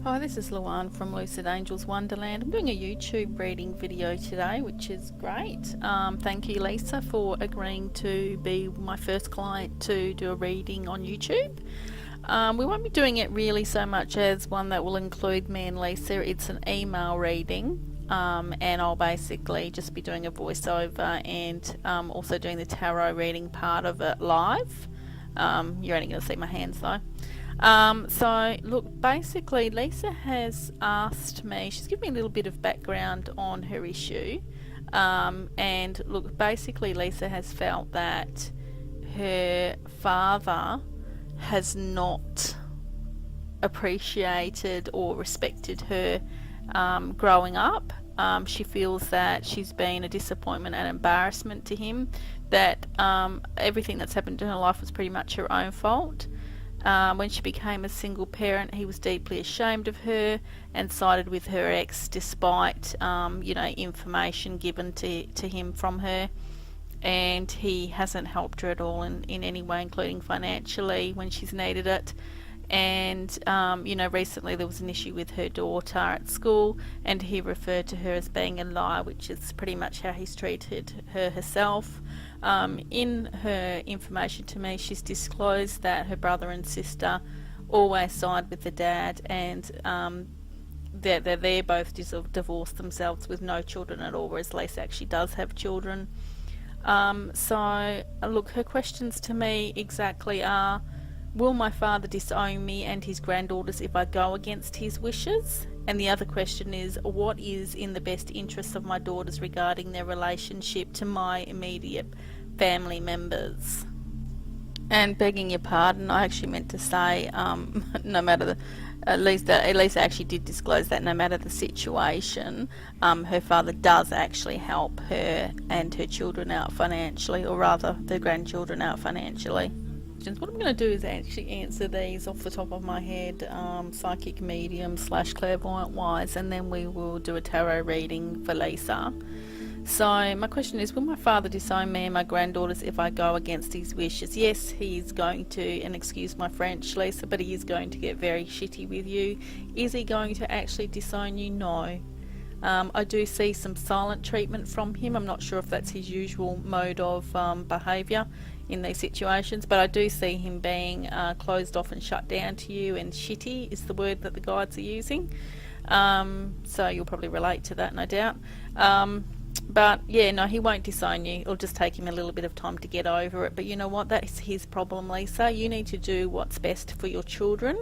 Hi, this is Luan from Lucid Wonderland. I'm doing a YouTube reading video today, which is great. Thank you, Lisa, for agreeing to be my first client to do a reading on YouTube. We won't be doing it really so much as one that will include me and Lisa. It's an email reading, and I'll basically just be doing a voiceover and also doing the tarot reading part of it live. You're only going to see my hands though. So look, basically Lisa has asked me, she's given me a little bit of background on her issue, and look, basically Lisa has felt that her father has not appreciated or respected her growing up. She feels that she's been a disappointment and embarrassment to him, that everything that's happened in her life was pretty much her own fault. When she became a single parent, he was deeply ashamed of her and sided with her ex despite information given to him from her, and he hasn't helped her at all in any way, including financially when she's needed it. And recently there was an issue with her daughter at school, and he referred to her as being a liar, which is pretty much how he's treated her herself. In her information to me, she's disclosed that her brother and sister always side with the dad, and they're both divorced themselves with no children at all, whereas Lisa actually does have children. So look, her questions to me exactly are: will my father disown me and his granddaughters if I go against his wishes? And the other question is, what is in the best interests of my daughters regarding their relationship to my immediate family members? And begging your pardon, I actually meant to say, no matter the, at least actually did disclose that no matter the situation, her father does actually help her and her children out financially, or rather the grandchildren out financially. What I'm going to do is actually answer these off the top of my head, psychic medium / clairvoyant wise, and then we will do a tarot reading for Lisa. So my question is, will my father disown me and my granddaughters if I go against his wishes? Yes, he is going to, and excuse my French, Lisa, but he is going to get very shitty with you. Is he going to actually disown you? No. I do see some silent treatment from him. I'm not sure if that's his usual mode of behaviour in these situations, but I do see him being closed off and shut down to you, and shitty is the word that the guides are using. So you'll probably relate to that, no doubt. But yeah, no, he won't disown you. It'll just take him a little bit of time to get over it. But you know what? That is his problem, Lisa. You need to do what's best for your children.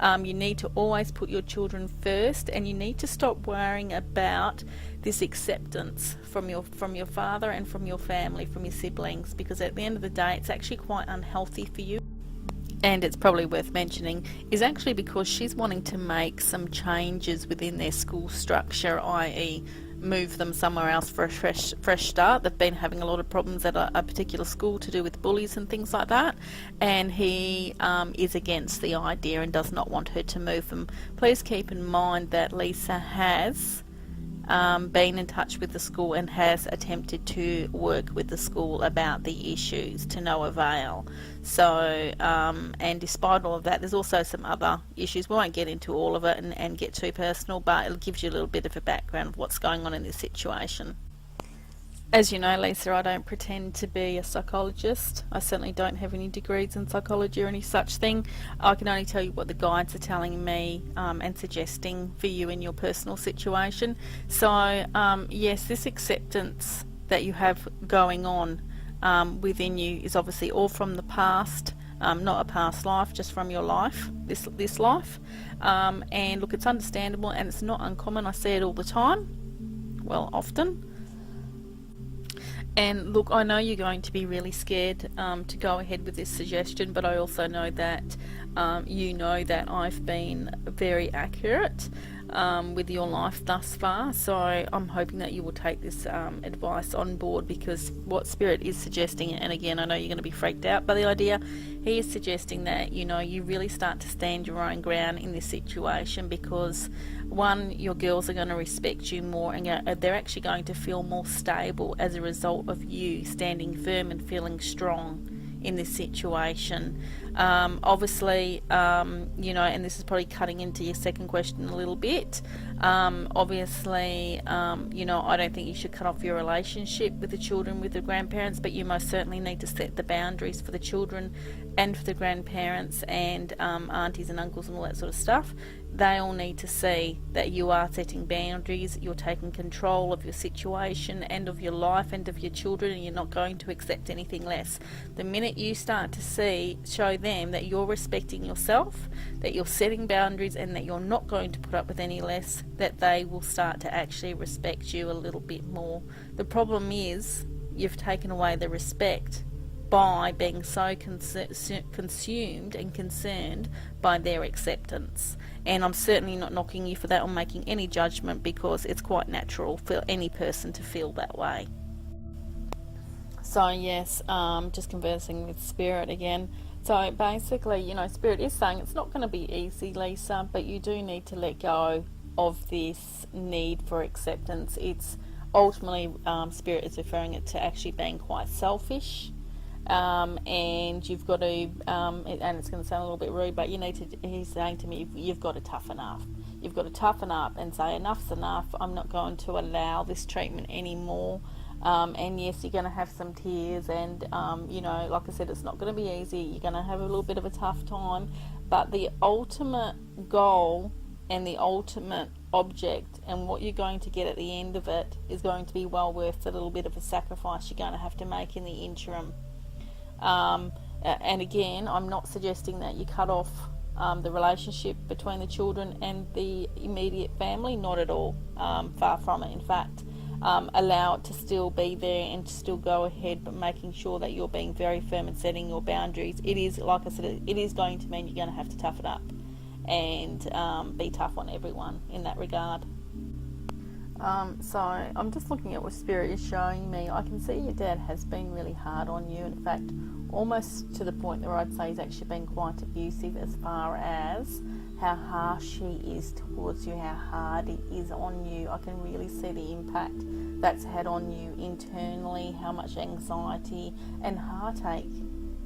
You need to always put your children first, and you need to stop worrying about this acceptance from your father and from your family, from your siblings, because at the end of the day it's actually quite unhealthy for you. And it's probably worth mentioning is actually because she's wanting to make some changes within their school structure, i.e. move them somewhere else for a fresh start. They've been having a lot of problems at a particular school to do with bullies and things like that, and he is against the idea and does not want her to move them. Please keep in mind that Lisa has been in touch with the school and has attempted to work with the school about the issues to no avail. So and despite all of that, there's also some other issues. We won't get into all of it and get too personal, but it gives you a little bit of a background of what's going on in this situation. As you know, Lisa, I don't pretend to be a psychologist. I certainly don't have any degrees in psychology or any such thing. I can only tell you what the guides are telling me and suggesting for you in your personal situation. So yes, this acceptance that you have going on within you is obviously all from the past, not a past life, just from your life, this life. And look, it's understandable and it's not uncommon. I see it all the time, well, often. And look, I know you're going to be really scared to go ahead with this suggestion, but I also know that you know that I've been very accurate with your life thus far, so I'm hoping that you will take this advice on board, because what Spirit is suggesting, and again I know you're going to be freaked out by the idea, he is suggesting that you really start to stand your own ground in this situation, because one, your girls are going to respect you more, and they're actually going to feel more stable as a result of you standing firm and feeling strong in this situation. Obviously, and this is probably cutting into your second question a little bit. Obviously, I don't think you should cut off your relationship with the children, with the grandparents, but you most certainly need to set the boundaries for the children and for the grandparents and aunties and uncles and all that sort of stuff. They all need to see that you are setting boundaries, you're taking control of your situation and of your life and of your children, and you're not going to accept anything less. The minute you start to show them that you're respecting yourself, that you're setting boundaries, and that you're not going to put up with any less, that they will start to actually respect you a little bit more. The problem is you've taken away the respect by being so consumed and concerned by their acceptance. And I'm certainly not knocking you for that or making any judgment, because it's quite natural for any person to feel that way. So yes, just conversing with Spirit again. So basically, Spirit is saying it's not going to be easy, Lisa, but you do need to let go of this need for acceptance. It's ultimately, Spirit is referring it to actually being quite selfish. And you've got to, and it's going to sound a little bit rude, but he's saying to me, you've got to toughen up. You've got to toughen up and say, enough's enough. I'm not going to allow this treatment anymore. And yes, you're going to have some tears, and, like I said, it's not going to be easy. You're going to have a little bit of a tough time, but the ultimate goal and the ultimate object and what you're going to get at the end of it is going to be well worth the little bit of a sacrifice you're going to have to make in the interim. And again, I'm not suggesting that you cut off the relationship between the children and the immediate family, not at all, far from it. In fact, allow it to still be there and to still go ahead, but making sure that you're being very firm and setting your boundaries. It is, like I said, it is going to mean you're going to have to tough it up and be tough on everyone in that regard. So I'm just looking at what Spirit is showing me. I can see your dad has been really hard on you. In fact, almost to the point where I'd say he's actually been quite abusive, as far as how harsh he is towards you, how hard he is on you. I can really see the impact that's had on you internally, how much anxiety and heartache,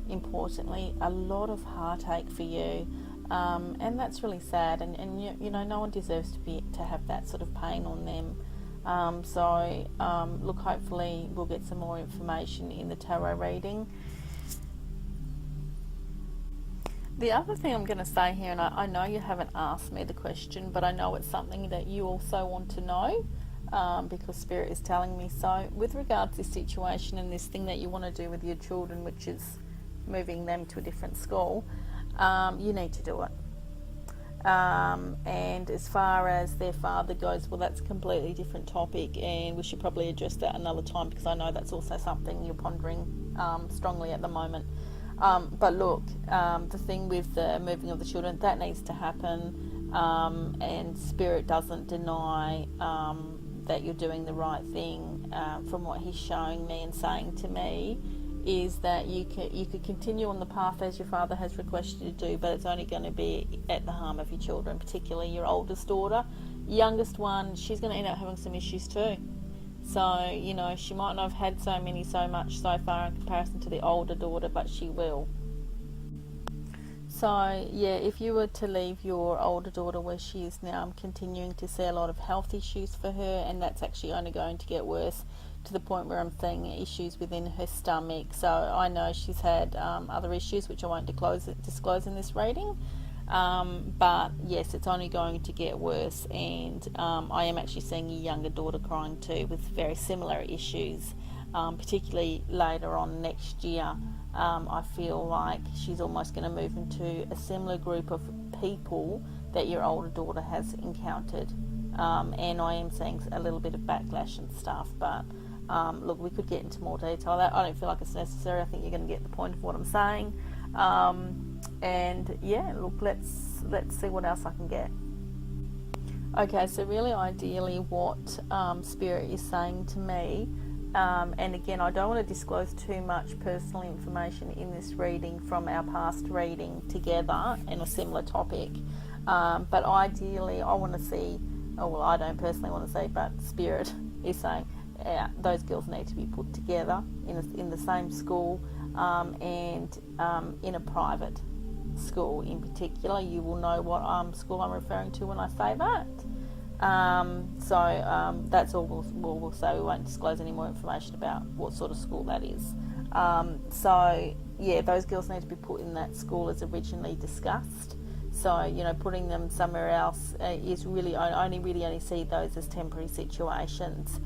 importantly, a lot of heartache for you. And that's really sad, and no one deserves to have that sort of pain on them. Look, hopefully we'll get some more information in the tarot reading. The other thing I'm going to say here, and I know you haven't asked me the question, but I know it's something that you also want to know, because Spirit is telling me so. With regards to this situation and this thing that you want to do with your children, which is moving them to a different school, you need to do it. And as far as their father goes, well, that's a completely different topic, and we should probably address that another time, because I know that's also something you're pondering strongly at the moment. But look, the thing with the moving of the children, that needs to happen, and Spirit doesn't deny that you're doing the right thing. From what he's showing me and saying to me, is that you could continue on the path as your father has requested you to do, but it's only going to be at the harm of your children, particularly your oldest daughter. Youngest one, she's going to end up having some issues too. So, she might not have had so much so far in comparison to the older daughter, but she will. So, yeah, if you were to leave your older daughter where she is now, I'm continuing to see a lot of health issues for her, and that's actually only going to get worse, to the point where I'm seeing issues within her stomach. So I know she's had other issues, which I won't disclose in this reading. But yes, it's only going to get worse, and I am actually seeing your younger daughter crying too, with very similar issues, particularly later on next year. I feel like she's almost going to move into a similar group of people that your older daughter has encountered, and I am seeing a little bit of backlash and stuff, but look, we could get into more detail. I don't feel like it's necessary. I think you're going to get the point of what I'm saying. And yeah, look, let's see what else I can get. Okay, so really ideally what Spirit is saying to me, and again, I don't want to disclose too much personal information in this reading from our past reading together in a similar topic, but ideally I want to see, I don't personally want to see, but Spirit is saying, those girls need to be put together in the same school, and in a private school in particular. You will know what school I'm referring to when I say that. That's all we'll say. We won't disclose any more information about what sort of school that is. Those girls need to be put in that school as originally discussed. So, putting them somewhere else is really, I only see those as temporary situations.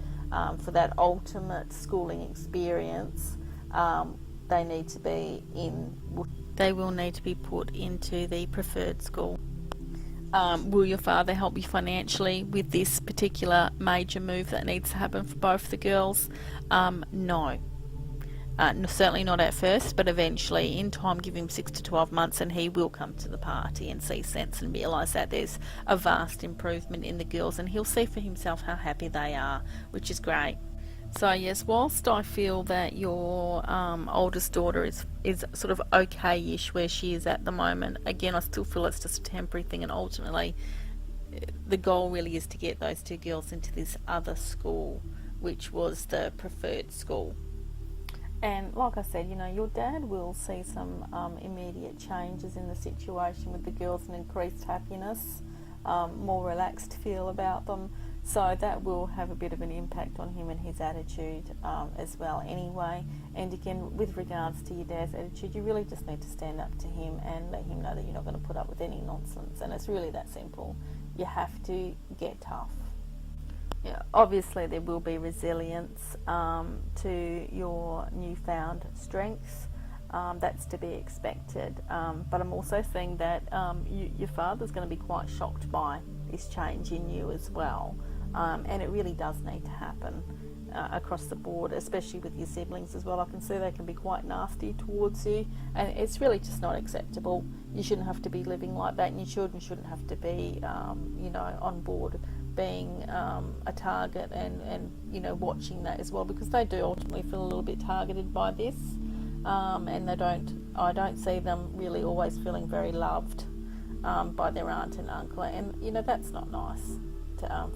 For that ultimate schooling experience, they will need to be put into the preferred school. Will your father help you financially with this particular major move that needs to happen for both the girls? No. Certainly not at first, but eventually, in time, give him 6 to 12 months and he will come to the party and see sense and realise that there's a vast improvement in the girls, and he'll see for himself how happy they are, which is great. So yes, whilst I feel that your oldest daughter is sort of okay-ish where she is at the moment, again, I still feel it's just a temporary thing, and ultimately the goal really is to get those two girls into this other school, which was the preferred school. And like I said, your dad will see some immediate changes in the situation with the girls, and increased happiness, more relaxed feel about them. So that will have a bit of an impact on him and his attitude as well anyway. And again, with regards to your dad's attitude, you really just need to stand up to him and let him know that you're not going to put up with any nonsense. And it's really that simple. You have to get tough. Yeah, obviously there will be resilience to your newfound strengths. That's to be expected. But I'm also seeing that your father's going to be quite shocked by this change in you as well. And it really does need to happen across the board, especially with your siblings as well. I can see they can be quite nasty towards you, and it's really just not acceptable. You shouldn't have to be living like that, and your children shouldn't have to be, on board being a target and watching that as well, because they do ultimately feel a little bit targeted by this, and I don't see them really always feeling very loved by their aunt and uncle, and that's not nice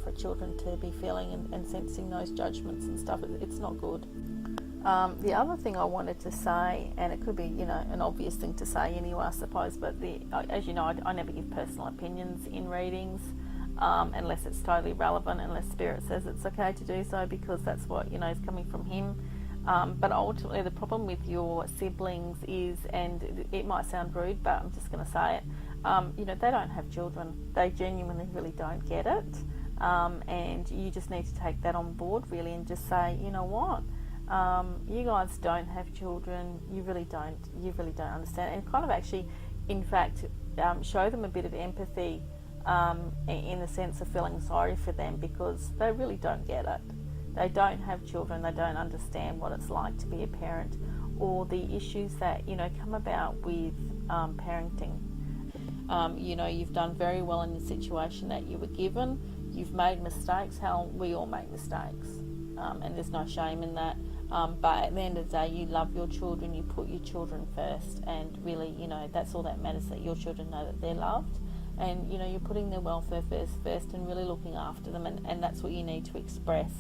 for children to be feeling and sensing those judgments and stuff. It's not good. The other thing I wanted to say, and it could be an obvious thing to say anyway, I suppose, but as you know, I never give personal opinions in readings. Unless it's totally relevant, unless Spirit says it's okay to do so, because that's what is coming from him. But ultimately the problem with your siblings is, and it might sound rude, but I'm just going to say it, they don't have children. They genuinely really don't get it, and you just need to take that on board really, and just say, you know what, you guys don't have children, you really don't understand, and kind of actually, in fact, show them a bit of empathy, in the sense of feeling sorry for them, because they really don't get it. They don't have children, they don't understand what it's like to be a parent, or the issues that come about with parenting. You've done very well in the situation that you were given. You've made mistakes. Hell, we all make mistakes, and there's no shame in that. But at the end of the day, you love your children, you put your children first, and really, that's all that matters, that your children know that they're loved. And you're putting their welfare first and really looking after them, and that's what you need to express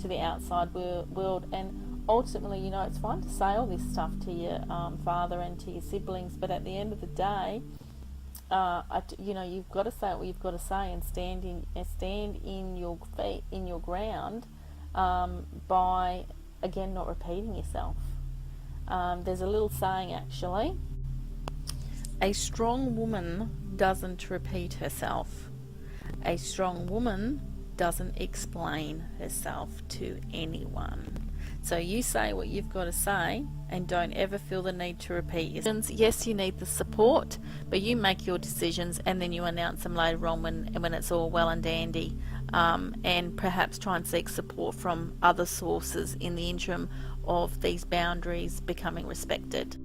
to the outside world. And ultimately, it's fine to say all this stuff to your father and to your siblings, but at the end of the day, you've got to say what you've got to say, and stand in your feet, in your ground, by again not repeating yourself. There's a little saying actually: a strong woman doesn't repeat herself. A strong woman doesn't explain herself to anyone. So you say what you've got to say, and don't ever feel the need to repeat yourself. Yes, you need the support, but you make your decisions and then you announce them later on when it's all well and dandy, and perhaps try and seek support from other sources in the interim of these boundaries becoming respected.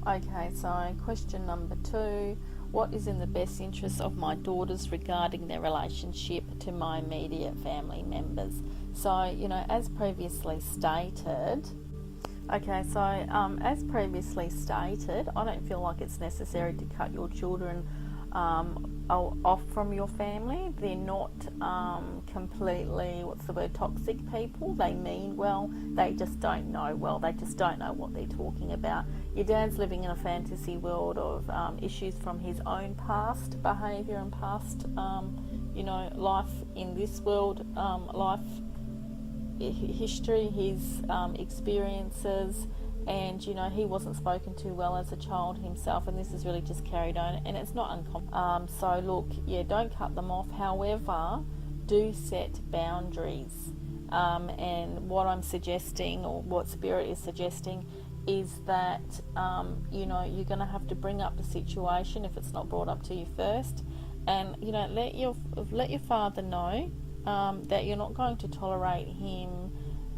Okay, so question number 2. What is in the best interest of my daughters regarding their relationship to my immediate family members? So, as previously stated, I don't feel like it's necessary to cut your children off from your family. They're not completely, toxic people. They mean well, they just don't know well, they just don't know what they're talking about. Your dad's living in a fantasy world of issues from his own past behaviour and past life in this world, life history, his experiences, and he wasn't spoken to well as a child himself, and this is really just carried on, and it's not uncommon. So look, don't cut them off. However, do set boundaries, and what I'm suggesting, or what Spirit is suggesting, is that you're going to have to bring up the situation if it's not brought up to you first, and let your father know that you're not going to tolerate him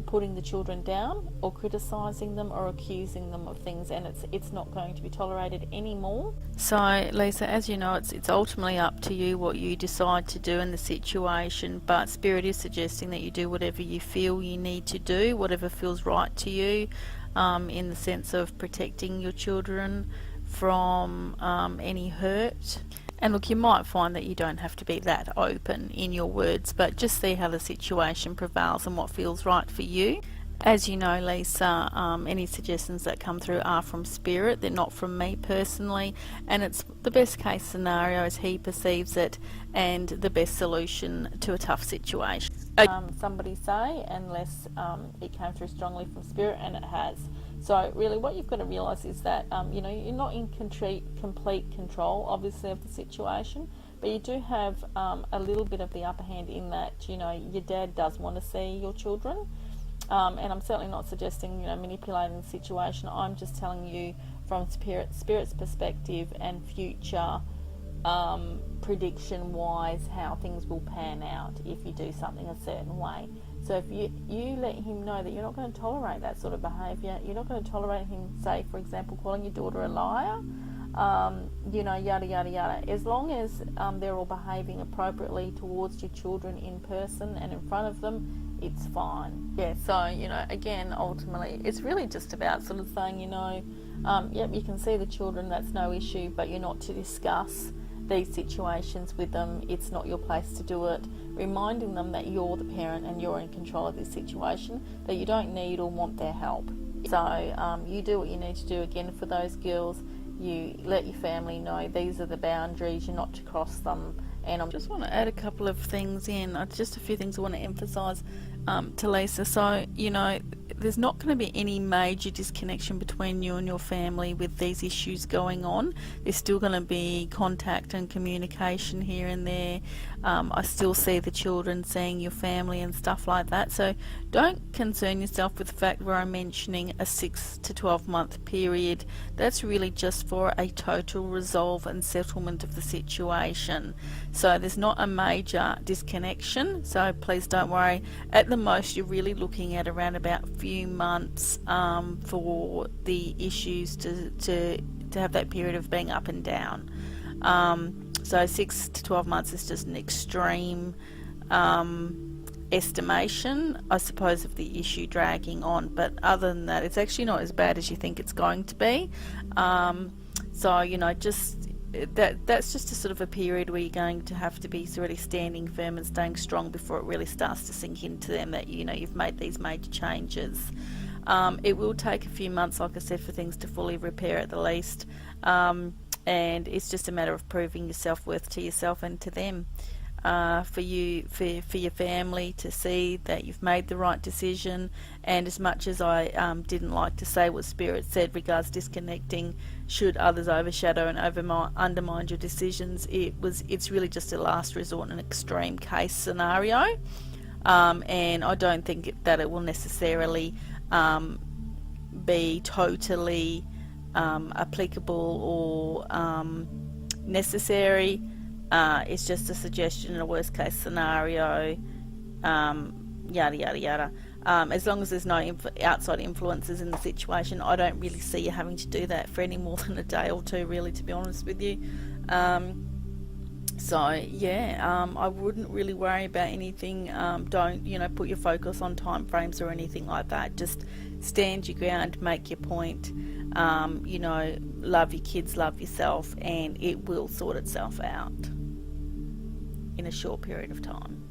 putting the children down or criticising them or accusing them of things, and it's not going to be tolerated anymore. So Lisa, as you know, it's ultimately up to you what you decide to do in the situation, but Spirit is suggesting that you do whatever you feel you need to do, whatever feels right to you, in the sense of protecting your children from any hurt. And look, you might find that you don't have to be that open in your words, but just see how the situation prevails and what feels right for you. As you know, Lisa, any suggestions that come through are from Spirit. They're not from me personally, and it's the best case scenario as he perceives it and the best solution to a tough situation. Somebody say, unless it came through strongly from Spirit, and it has. So really what you've got to realise is that you're not in complete control, obviously, of the situation, but you do have a little bit of the upper hand in that your dad does want to see your children, and I'm certainly not suggesting manipulating the situation. I'm just telling you from Spirit's perspective and future prediction wise how things will pan out if you do something a certain way. So if you let him know that you're not going to tolerate that sort of behaviour, you're not going to tolerate him, say, for example, calling your daughter a liar, yada, yada, yada. As long as they're all behaving appropriately towards your children in person and in front of them, it's fine. Yeah, so, again, ultimately, it's really just about sort of saying, yep, you can see the children, that's no issue, but you're not to discuss these situations with them. It's not your place to do it. Reminding them that you're the parent and you're in control of this situation, that you don't need or want their help. So you do what you need to do. Again, for those girls, you let your family know these are the boundaries, you're not to cross them. And I just want to add a couple of things in, just a few things I want to emphasise to Lisa. So, there's not going to be any major disconnection between you and your family with these issues going on. There's still going to be contact and communication here and there. I still see the children seeing your family and stuff like that. So don't concern yourself with the fact where I'm mentioning a 6 to 12 month period. That's really just for a total resolve and settlement of the situation. So there's not a major disconnection, so please don't worry. At the most, you're really looking at around about a few months for the issues to have that period of being up and down. So 6 to 12 months is just an extreme estimation, I suppose, of the issue dragging on, but other than that, it's actually not as bad as you think it's going to be. So just that's just a sort of a period where you're going to have to be really standing firm and staying strong before it really starts to sink into them that you've made these major changes. It will take a few months, like I said, for things to fully repair at the least, and it's just a matter of proving your self-worth to yourself and to them. For your family to see that you've made the right decision. And as much as I didn't like to say what Spirit said regards disconnecting should others overshadow and undermine your decisions, it's really just a last resort and an extreme case scenario, and I don't think that it will necessarily be totally applicable or necessary. It's just a suggestion in a worst case scenario, yada yada yada. As long as there's no outside influences in the situation, I don't really see you having to do that for any more than a day or two, really, to be honest with you. So yeah, I wouldn't really worry about anything. Don't put your focus on time frames or anything like that. Just stand your ground, make your point, you know, love your kids, love yourself, and it will sort itself out in a short period of time.